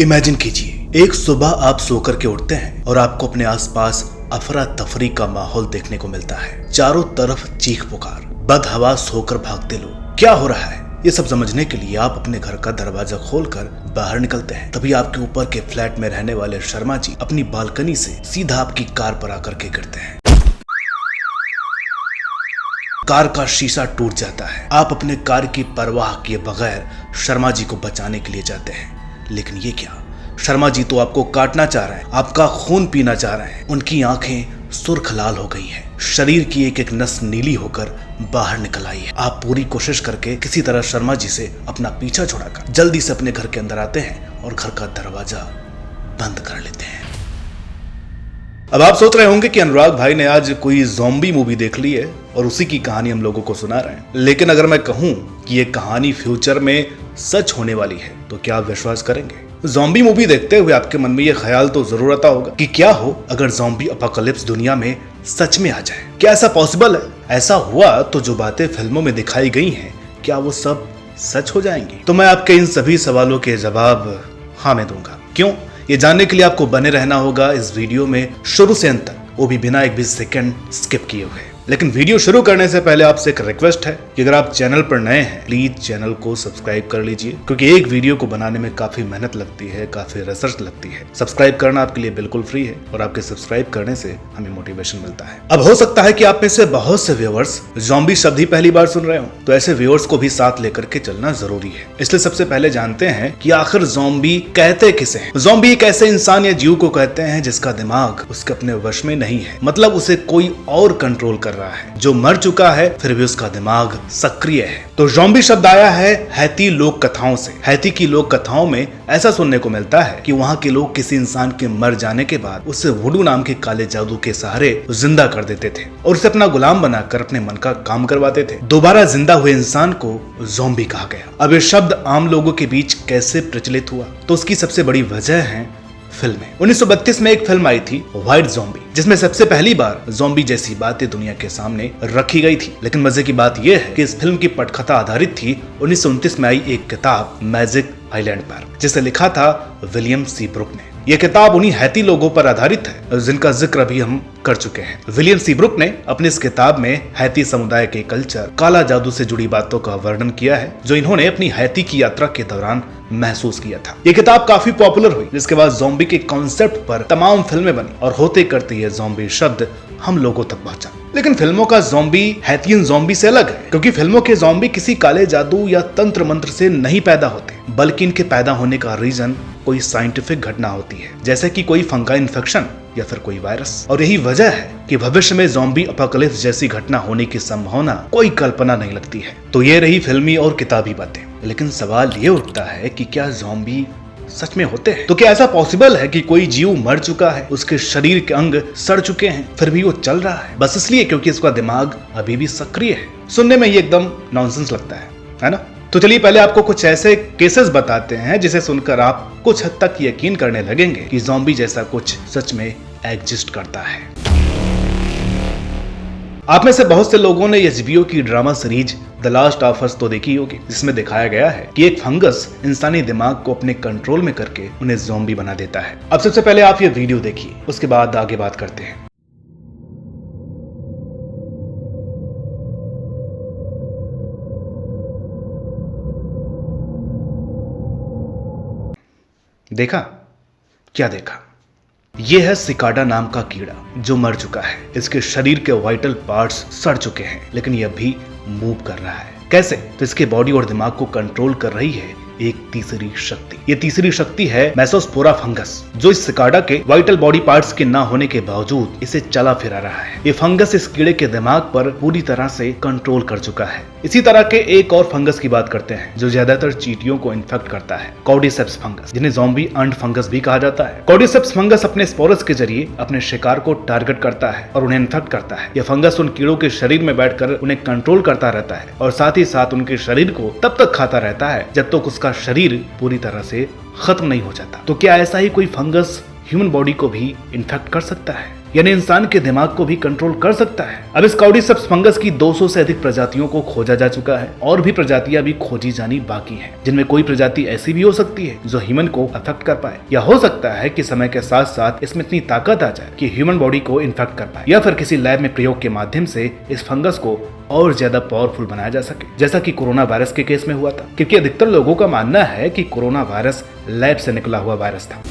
Imagine कीजिए, एक सुबह आप सोकर के उठते हैं और आपको अपने आसपास अफरा तफरी का माहौल देखने को मिलता है। चारों तरफ चीख पुकार, बदहवास होकर भागते लोग। क्या हो रहा है ये सब समझने के लिए आप अपने घर का दरवाजा खोलकर बाहर निकलते हैं। तभी आपके ऊपर के फ्लैट में रहने वाले शर्मा जी अपनी बालकनी से सीधा आपकी कार पर आकर के गिरते हैं। कार का शीशा टूट जाता है। आप अपने कार की परवाह किए बगैर शर्मा जी को बचाने के लिए जाते हैं, लेकिन ये क्या, शर्मा जी तो आपको काटना चाह रहे हैं, आपका खून पीना चाह रहे हैं। उनकी आंखें सुर्ख लाल हो गई हैं, शरीर की एक एक नस नीली होकर बाहर निकल आई है। आप पूरी कोशिश करके किसी तरह शर्मा जी से अपना पीछा छुड़ाकर जल्दी से अपने घर के अंदर आते हैं और घर का दरवाजा बंद कर लेते हैं। अब आप सोच रहे होंगे कि अनुराग भाई ने आज कोई ज़ॉम्बी मूवी देख ली है और उसी की कहानी हम लोगों को सुना रहे हैं। लेकिन अगर मैं कहूं कि ये कहानी फ्यूचर में सच होने वाली है तो क्या आप विश्वास करेंगे? ज़ॉम्बी मूवी देखते हुए आपके मन में ये ख्याल तो जरूर आता होगा कि क्या हो अगर ज़ॉम्बी अपोकलिप्स दुनिया में सच में आ जाए। क्या ऐसा पॉसिबल है? ऐसा हुआ तो जो बातें फिल्मों में दिखाई गई हैं, क्या वो सब सच हो जाएंगी? तो मैं आपके इन सभी सवालों के जवाब हाँ में दूंगा। क्यों? ये जानने के लिए आपको बने रहना होगा इस वीडियो में शुरू से अंत तक, वो भी बिना एक भी सेकंड स्किप किए हुए। लेकिन वीडियो शुरू करने से पहले आपसे एक रिक्वेस्ट है कि अगर आप चैनल पर नए हैं प्लीज चैनल को सब्सक्राइब कर लीजिए, क्योंकि एक वीडियो को बनाने में काफी मेहनत लगती है, काफी रिसर्च लगती है। सब्सक्राइब करना आपके लिए बिल्कुल फ्री है और आपके सब्सक्राइब करने से हमें मोटिवेशन मिलता है। अब हो सकता है कि आप में से बहुत से व्यूअर्स ज़ॉम्बी शब्द ही पहली बार सुन रहे हो, तो ऐसे व्यूअर्स को भी साथ लेकर के चलना जरूरी है। इसलिए सबसे पहले जानते हैं कि आखिर ज़ॉम्बी कहते किसे हैं। ज़ॉम्बी एक ऐसे इंसान या जीव को कहते हैं जिसका दिमाग उसके अपने वश में नहीं है, मतलब उसे कोई और कंट्रोल कर रहा है, जो मर चुका है फिर भी उसका दिमाग सक्रिय है। तो ज़ॉम्बी शब्द आया है हैती लोक कथाओं से। हैती की लोक कथाओं में ऐसा सुनने को मिलता है कि वहाँ के लोग किसी इंसान के मर जाने के बाद उसे वुडू नाम के काले जादू के सहारे जिंदा कर देते थे और उसे अपना गुलाम बनाकर अपने मन का काम करवाते थे। दोबारा जिंदा हुए इंसान को ज़ॉम्बी कहा गया। अब ये शब्द आम लोगों के बीच कैसे प्रचलित हुआ, तो उसकी सबसे बड़ी वजह है फिल्में। 1932 में एक फिल्म आई थी व्हाइट ज़ॉम्बी, जिसमें सबसे पहली बार ज़ॉम्बी जैसी बातें दुनिया के सामने रखी गई थी। लेकिन मजे की बात यह है कि इस फिल्म की पटकथा आधारित थी 1929 में आई एक किताब मैजिक आइलैंड पर, जिसे लिखा था विलियम सी ब्रुक ने। यह किताब उन्हीं हैती लोगों पर आधारित है जिनका जिक्र अभी हम कर चुके हैं। विलियम सी ब्रुक ने अपनी इस किताब में हैती समुदाय के कल्चर, काला जादू से जुड़ी बातों का वर्णन किया है, जो इन्होंने अपनी हैती की यात्रा के दौरान महसूस किया था। ये किताब काफी पॉपुलर हुई, जिसके बाद ज़ॉम्बी के कॉन्सेप्ट पर तमाम फिल्में बनी और होते करते ये ज़ॉम्बी शब्द हम लोगों तक पहुंचा। लेकिन फिल्मों का ज़ॉम्बी हैतियन ज़ॉम्बी से अलग है, क्योंकि फिल्मों के ज़ॉम्बी किसी काले जादू या तंत्र मंत्र से नहीं पैदा होते, बल्कि इनके पैदा होने का रीजन कोई साइंटिफिक घटना होती है, जैसे कि कोई फंगाई इन्फेक्शन या फिर कोई वायरस। और यही वजह है कि भविष्य में ज़ॉम्बी अपोकलिप्स जैसी घटना होने की संभावना कोई कल्पना नहीं लगती है। तो ये रही फिल्मी और किताबी बातें। लेकिन सवाल ये उठता है कि क्या ज़ॉम्बी सच में होते हैं? तो क्या ऐसा पॉसिबल है कि कोई जीव मर चुका है, उसके शरीर के अंग सड़ चुके हैं, फिर भी वो चल रहा है बस इसलिए क्योंकि उसका दिमाग अभी भी सक्रिय है? सुनने में ये एकदम नॉनसेंस लगता है ना? तो चलिए पहले आपको कुछ ऐसे केसेस बताते हैं जिसे सुनकर आप कुछ हद तक यकीन करने लगेंगे कि ज़ॉम्बी जैसा कुछ सच में एग्जिस्ट करता है। आप में से बहुत से लोगों ने एचबीओ की drama series the last of us तो देखी होगी, जिसमें दिखाया गया है कि एक फंगस इंसानी दिमाग को अपने कंट्रोल में करके उन्हें ज़ॉम्बी बना देता है। अब सबसे पहले आप ये वीडियो देखिए, उसके बाद आगे बात करते हैं। देखा? क्या देखा? यह है सिकाडा नाम का कीड़ा जो मर चुका है। इसके शरीर के वाइटल पार्ट्स सड़ चुके हैं, लेकिन यह भी मूव कर रहा है। कैसे? तो इसके बॉडी और दिमाग को कंट्रोल कर रही है एक तीसरी शक्ति। ये तीसरी शक्ति है मेसोस्पोरा फंगस, जो इस सिकाडा के वाइटल बॉडी पार्ट्स के ना होने के बावजूद इसे चला फिरा रहा है। ये फंगस इस कीड़े के दिमाग पर पूरी तरह से कंट्रोल कर चुका है। इसी तरह के एक और फंगस की बात करते हैं जो ज्यादातर चींटियों को इन्फेक्ट करता है, कॉर्डिसेप्स फंगस, जिन्हें ज़ॉम्बी अंड फंगस भी कहा जाता है। कॉर्डिसेप्स फंगस अपने स्पोरस के जरिए अपने शिकार को टारगेट करता है और उन्हें इन्फेक्ट करता है। यह फंगस उन कीड़ों के शरीर में बैठकर उन्हें कंट्रोल करता रहता है और साथ ही साथ उनके शरीर को तब तक खाता रहता है जब तक उसका शरीर पूरी तरह से खत्म नहीं हो जाता। तो क्या ऐसा ही कोई फंगस ह्यूमन बॉडी को भी इन्फेक्ट कर सकता है? यानी इंसान के दिमाग को भी कंट्रोल कर सकता है। अब इस कॉर्डिसेप्स फंगस की 200 से अधिक प्रजातियों को खोजा जा चुका है और भी प्रजातियां भी खोजी जानी बाकी हैं, जिनमें कोई प्रजाति ऐसी भी हो सकती है जो ह्यूमन को अफेक्ट कर पाए, या हो सकता है कि समय के साथ साथ इसमें इतनी ताकत आ जाए कि ह्यूमन बॉडी को इन्फेक्ट कर पाए, या फिर किसी लैब में प्रयोग के माध्यम से इस फंगस को और ज्यादा पावरफुल बनाया जा सके, जैसा कि कोरोना वायरस के केस में हुआ था। क्योंकि अधिकतर लोगों का मानना है कि कोरोना वायरस लैब से निकला हुआ वायरस था।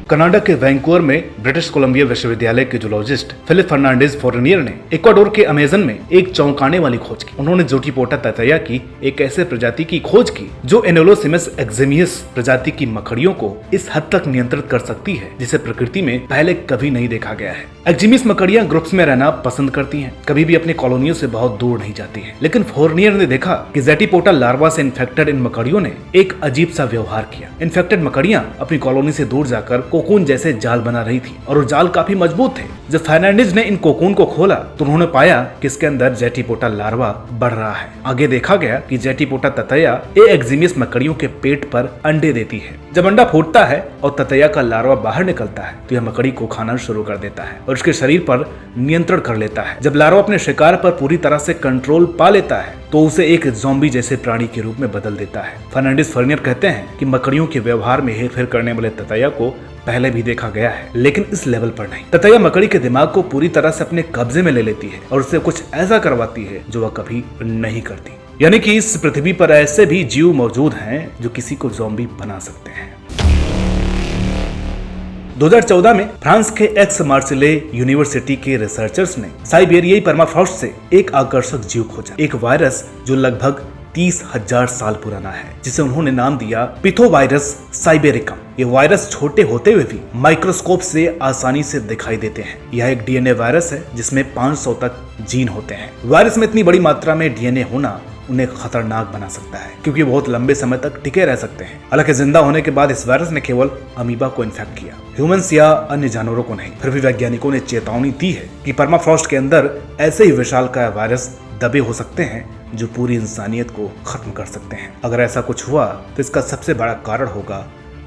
कनाडा के वैंकूवर में ब्रिटिश कोलंबिया विश्वविद्यालय के जूलॉजिस्ट फिलिप फर्नांडिस फोरनियर ने इक्वाडोर के अमेज़न में एक चौंकाने वाली खोज की। उन्होंने जोटीपोटा ततैया की एक ऐसे प्रजाति की खोज की जो एनोलोसिमस एक्जिमियस प्रजाति की मकड़ियों को इस हद तक नियंत्रित कर सकती है जिसे प्रकृति में पहले कभी नहीं देखा गया है। एक्जिमियस मकड़ियां ग्रुप्स में रहना पसंद करती हैं, कभी भी अपने कॉलोनियों से बहुत दूर नहीं जाती हैं। लेकिन फोरनियर ने देखा कि जेटीपोटा लार्वा से इन्फेक्टेड इन मकड़ियों ने एक अजीब सा व्यवहार किया। इन्फेक्टेड मकड़ियां अपनी कॉलोनी से दूर जाकर कोकून जैसे जाल बना रही थी और वो जाल काफी मजबूत थे। जब फर्नांडिस ने इन कोकून को खोला तो उन्होंने पाया कि इसके अंदर जेटीपोटा लार्वा बढ़ रहा है। आगे देखा गया कि जेटीपोटा ततैया एक्जिमियस मकड़ियों के पेट पर अंडे देती है। जब अंडा फूटता है और ततैया का लार्वा बाहर निकलता है तो यह मकड़ी को खाना शुरू कर देता है और उसके शरीर पर नियंत्रण कर लेता है। जब लार्वा अपने शिकार पर पूरी तरह से कंट्रोल पा लेता है तो उसे एक ज़ॉम्बी जैसे प्राणी के रूप में बदल देता है। फर्नांडिस फोरनियर कहते हैं कि मकड़ियों के व्यवहार में हेरफेर करने वाले ततैया को पहले भी देखा गया है, लेकिन इस लेवल पर नहीं। ततैया मकड़ी के दिमाग को पूरी तरह से अपने कब्जे में ले लेती है और उससे कुछ ऐसा करवाती है जो वह कभी नहीं करती। यानी कि इस पृथ्वी पर ऐसे भी जीव मौजूद हैं जो किसी को ज़ॉम्बी बना सकते हैं। 2014 में फ्रांस के एक्स मार्सेले यूनिवर्सिटी के रिसर्चर्स ने साइबेरियाई परमाफ्रॉस्ट से एक आकर्षक जीव खोजा, एक वायरस जो लगभग 30,000 साल पुराना है, जिसे उन्होंने नाम दिया पिथोवायरस साइबेरिकम। ये वायरस छोटे होते हुए भी माइक्रोस्कोप से आसानी से दिखाई देते हैं। यह एक डीएनए वायरस है जिसमें 500 तक जीन होते हैं। वायरस में इतनी बड़ी मात्रा में डीएनए होना उन्हें खतरनाक बना सकता है क्योंकि बहुत लंबे समय तक टिके रह सकते हैं। हालांकि जिंदा होने के बाद इस वायरस ने केवल अमीबा को इन्फेक्ट किया, ह्यूमंस या अन्य जानवरों को नहीं। फिर भी वैज्ञानिकों ने चेतावनी दी है कि परमाफ्रॉस्ट के अंदर ऐसे ही विशालकाय वायरस दबे हो सकते हैं जो पूरी इंसानियत को खत्म कर सकते हैं। अगर ऐसा कुछ हुआ तो इसका सबसे बड़ा कारण होगा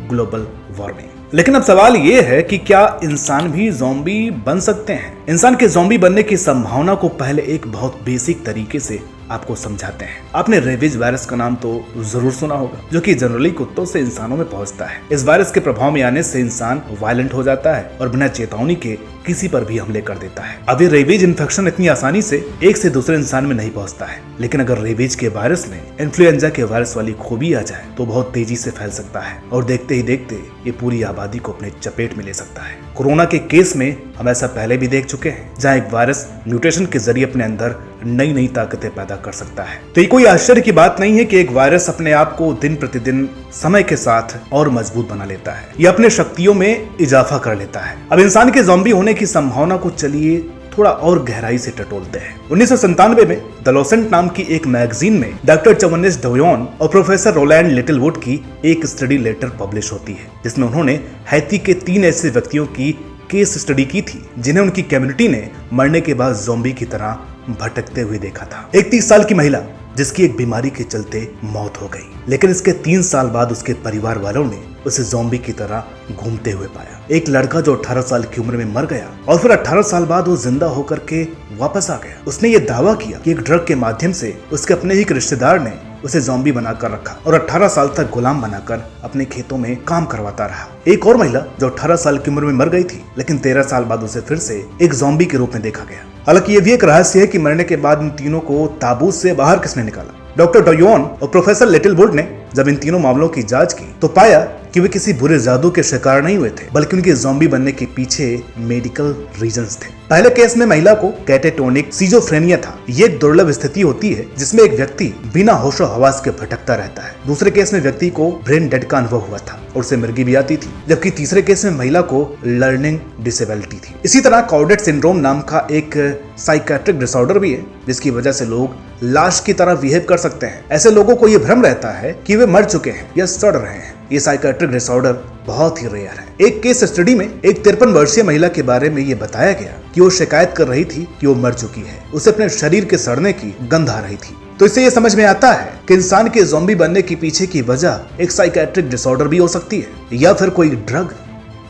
ग्लोबल वार्मिंग। लेकिन अब सवाल ये है कि क्या इंसान भी ज़ॉम्बी बन सकते हैं? इंसान के ज़ॉम्बी बनने की संभावना को पहले एक बहुत बेसिक तरीके से आपको समझाते हैं। आपने रेबीज वायरस का नाम तो जरूर सुना होगा, जो कि जनरली कुत्तों से इंसानों में पहुंचता है। इस वायरस के प्रभाव में आने से इंसान वायलेंट हो जाता है और बिना चेतावनी के किसी पर भी हमले कर देता है। अब ये रेबीज इन्फेक्शन इतनी आसानी से एक से दूसरे इंसान में नहीं पहुंचता है, लेकिन अगर रेबीज के वायरस में इन्फ्लुएंजा के वायरस वाली खूबी आ जाए तो बहुत तेजी से फैल सकता है और देखते ही देखते ये पूरी आबादी को अपने चपेट में ले सकता है। कोरोना के केस में हम ऐसा पहले भी देख चुके हैं, जहां एक वायरस म्यूटेशन के जरिए अपने अंदर नई नई ताकतें पैदा कर सकता है। तो ये कोई आश्चर्य की बात नहीं है कि एक वायरस अपने आप को दिन प्रतिदिन समय के साथ और मजबूत बना लेता है, यह अपने शक्तियों में इजाफा कर लेता है। अब इंसान के ज़ॉम्बी होने की संभावना को चलिए थोड़ा और गहराई से टटोलते हैं। 1997 में द लोसेंट नाम की एक मैगजीन में डॉक्टर चवन्नेस डोयोन और प्रोफेसर रोलैंड लिटिलवुड की एक स्टडी लेटर पब्लिश होती है, जिसमें उन्होंने हैती के 3 ऐसे व्यक्तियों की केस स्टडी की थी जिन्हें उनकी कम्युनिटी ने मरने के बाद ज़ॉम्बी की तरह भटकते हुए देखा था। एक 30 साल की महिला जिसकी एक बीमारी के चलते मौत हो गई, लेकिन इसके 3 साल बाद उसके परिवार वालों ने उसे ज़ॉम्बी की तरह घूमते हुए पाया। एक लड़का जो 18 साल की उम्र में मर गया और फिर 18 साल बाद वो जिंदा होकर के वापस आ गया। उसने ये दावा किया कि एक ड्रग के माध्यम से उसके अपने ही एक रिश्तेदार ने उसे ज़ॉम्बी बनाकर रखा और 18 साल तक गुलाम बनाकर अपने खेतों में काम करवाता रहा। एक और महिला जो 18 साल की उम्र में मर गई थी, लेकिन 13 साल बाद उसे फिर से एक ज़ॉम्बी के रूप में देखा गया। हालांकि ये भी एक रहस्य है कि मरने के बाद इन तीनों को ताबूत से बाहर किसने निकाला। डॉक्टर डोयोन और प्रोफेसर लिटिलवुड ने जब इन तीनों मामलों की जांच की तो पाया कि वे किसी बुरे जादू के शिकार नहीं हुए थे, बल्कि उनके ज़ॉम्बी बनने के पीछे मेडिकल रीजंस थे। पहले केस में महिला को कैटेटोनिक सिजोफ्रेनिया था। ये एक दुर्लभ स्थिति होती है जिसमें एक व्यक्ति बिना होशो हवास के भटकता रहता है। दूसरे केस में व्यक्ति को ब्रेन डेड का अनुभव हुआ था और उसे मिर्गी भी आती थी, जबकि तीसरे केस में महिला को लर्निंग डिसेबिलिटी थी। इसी तरह कॉर्डेट सिंड्रोम नाम का एक साइकेट्रिक डिसऑर्डर भी है, जिसकी वजह से लोग लाश की तरह बिहेव कर सकते हैं। ऐसे लोगों को ये भ्रम रहता है कि वे मर चुके हैं या सड़ रहे हैं। ये साइकेट्रिक डिसऑर्डर बहुत ही रेयर है। एक केस स्टडी में एक 53 वर्षीय महिला के बारे में ये बताया गया कि वो शिकायत कर रही थी कि वो मर चुकी है, उसे अपने शरीर के सड़ने की गंध आ रही थी। तो इससे ये समझ में आता है कि इंसान के ज़ॉम्बी बनने के पीछे की वजह एक साइकेट्रिक डिसऑर्डर भी हो सकती है या फिर कोई ड्रग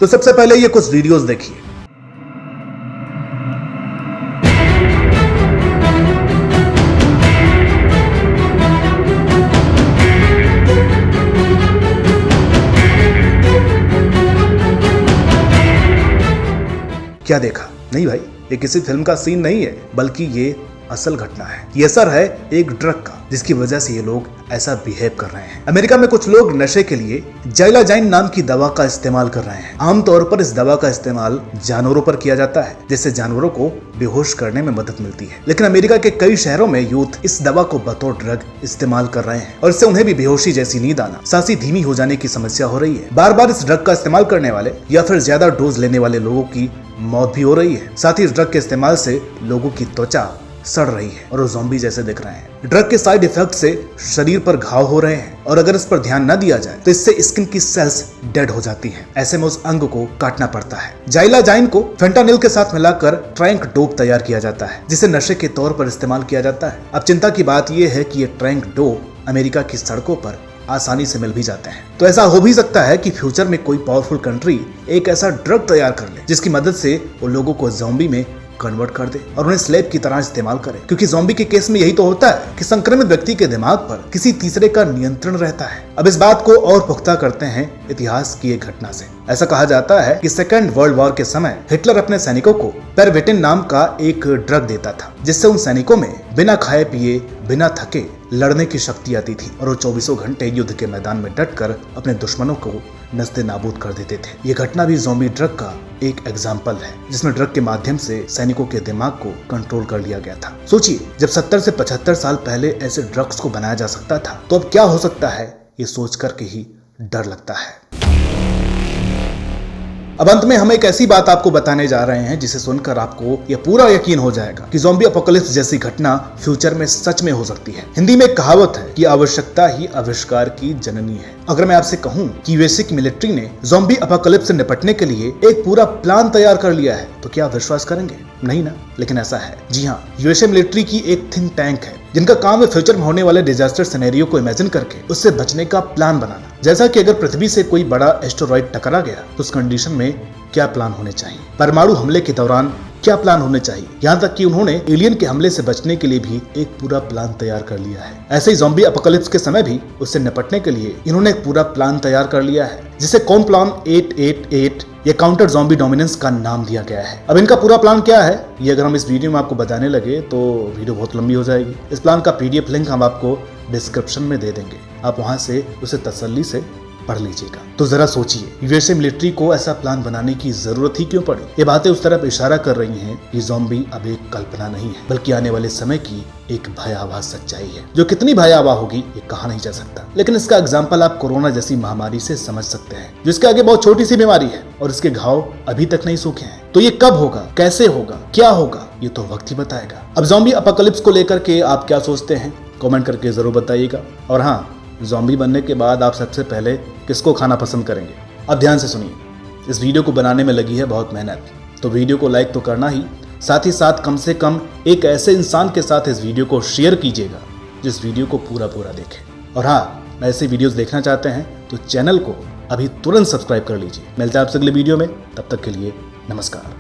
तो सबसे पहले ये कुछ वीडियोस देखिए। क्या देखा? नहीं भाई, ये किसी फिल्म का सीन नहीं है, बल्कि ये असल घटना है। ये असर है एक ड्रग का, जिसकी वजह से ये लोग ऐसा बिहेव कर रहे हैं। अमेरिका में कुछ लोग नशे के लिए जाइलाजाइन नाम की दवा का इस्तेमाल कर रहे हैं। आमतौर पर इस दवा का इस्तेमाल जानवरों पर किया जाता है, जिससे जानवरों को बेहोश करने में मदद मिलती है। लेकिन अमेरिका के कई शहरों में यूथ इस दवा को बतौर ड्रग इस्तेमाल कर रहे हैं और इससे उन्हें भी बेहोशी जैसी नींद आना, सांसें धीमी हो जाने की समस्या हो रही है। बार बार इस ड्रग का इस्तेमाल करने वाले या फिर ज्यादा डोज लेने वाले लोगों की मौत भी हो रही है। साथ ही इस ड्रग के इस्तेमाल से लोगों की त्वचा सड़ रही है और वो ज़ॉम्बी जैसे दिख रहे हैं। ड्रग के साइड इफेक्ट से शरीर पर घाव हो रहे हैं और अगर इस पर ध्यान न दिया जाए तो इससे स्किन की सेल्स डेड हो जाती हैं। ऐसे में उस अंग को काटना पड़ता है। जाइलाजाइन को फेंटानिल के साथ मिलाकर ट्रैंक डोप तैयार किया जाता है, जिसे नशे के तौर पर इस्तेमाल किया जाता है। अब चिंता की बात यह है कि ये ट्रैंक डोप अमेरिका की सड़कों पर आसानी से मिल भी जाते हैं। तो ऐसा हो भी सकता है कि फ्यूचर में कोई पावरफुल कंट्री एक ऐसा ड्रग तैयार कर ले जिसकी मदद से वो लोगों को ज़ॉम्बी में कन्वर्ट कर दे और उन्हें स्लेब की तरह इस्तेमाल करे। क्योंकि ज़ॉम्बी के केस में यही तो होता है कि संक्रमित व्यक्ति के दिमाग पर किसी तीसरे का नियंत्रण रहता है। अब इस बात को और पुख्ता करते हैं इतिहास की एक घटना से। ऐसा कहा जाता है कि सेकेंड वर्ल्ड वॉर के समय हिटलर अपने सैनिकों को पेरविटिन नाम का एक ड्रग देता था, जिससे उन सैनिकों में बिना खाए पिए, बिना थके लड़ने की शक्ति आती थी और वो 24 घंटे युद्ध के मैदान में डटकर अपने दुश्मनों को नस्ते नाबूद कर देते थे। ये घटना भी ज़ॉम्बी ड्रग का एक एग्जाम्पल है, जिसमें ड्रग के माध्यम से सैनिकों के दिमाग को कंट्रोल कर लिया गया था। सोचिए, जब 70 से 75 साल पहले ऐसे ड्रग्स को बनाया जा सकता था, तो अब क्या हो सकता है, ये सोच करके ही डर लगता है। अब अंत में हम एक ऐसी बात आपको बताने जा रहे हैं जिसे सुनकर आपको यह पूरा यकीन हो जाएगा कि ज़ॉम्बी अपोकलिप्स जैसी घटना फ्यूचर में सच में हो सकती है। हिंदी में एक कहावत है कि आवश्यकता ही आविष्कार की जननी है। अगर मैं आपसे कहूं कि यूएस की मिलिट्री ने ज़ॉम्बी अपोकलिप्स से निपटने के लिए एक पूरा प्लान तैयार कर लिया है, तो क्या आप विश्वास करेंगे? नहीं ना, लेकिन ऐसा है। जी हाँ, यूएस मिलिट्री की एक थिंक टैंक है जिनका काम है फ्यूचर में होने वाले डिजास्टर सिनेरियो को इमेजिन करके उससे बचने का प्लान बनाना। जैसा कि अगर पृथ्वी से कोई बड़ा एस्टेरॉइड टकरा गया तो उस कंडीशन में क्या प्लान होने चाहिए, परमाणु हमले के दौरान क्या प्लान होने चाहिए, यहाँ तक कि उन्होंने एलियन के हमले से बचने के लिए भी एक पूरा प्लान तैयार कर लिया है। ऐसे ही ज़ॉम्बी अपोकलिप्स के समय भी उससे निपटने के लिए इन्होंने एक पूरा प्लान तैयार कर लिया है, जिसे कौन प्लान 888 या काउंटर ज़ॉम्बी डोमिनेंस का नाम दिया गया है। अब इनका पूरा प्लान क्या है, ये अगर हम इस वीडियो में आपको बताने लगे तो वीडियो बहुत लंबी हो जाएगी। इस प्लान का PDF लिंक हम आपको डिस्क्रिप्शन में दे देंगे, आप वहां से उसे तसल्ली से पढ़ लीजिएगा। तो जरा सोचिए, यूएसए मिलिट्री को ऐसा प्लान बनाने की जरूरत ही क्यों पड़ी? ये बातें उस तरफ इशारा कर रही हैं कि ज़ॉम्बी अब एक कल्पना नहीं है, बल्कि आने वाले समय की एक भयावह सच्चाई है, जो कितनी भयावह होगी ये कहा नहीं जा सकता। लेकिन इसका एग्जाम्पल आप कोरोना जैसी महामारी से समझ सकते हैं, जिसके आगे बहुत छोटी सी बीमारी है और इसके घाव अभी तक नहीं सूखे हैं। तो ये कब होगा, कैसे होगा, क्या होगा, ये तो वक्त ही बताएगा। अब ज़ॉम्बी अपोकलिप्स को लेकर के आप क्या सोचते हैं, कमेंट करके जरूर बताइएगा। और हाँ, ज़ॉम्बी बनने के बाद आप सबसे पहले किसको खाना पसंद करेंगे? अब ध्यान से सुनिए, इस वीडियो को बनाने में लगी है बहुत मेहनत, तो वीडियो को लाइक तो करना ही, साथ ही साथ कम से कम एक ऐसे इंसान के साथ इस वीडियो को शेयर कीजिएगा जिस वीडियो को पूरा देखे। और हाँ, ऐसे वीडियोस देखना चाहते हैं तो चैनल को अभी तुरंत सब्सक्राइब कर लीजिए। मिलते हैं आपसे अगले वीडियो में, तब तक के लिए नमस्कार।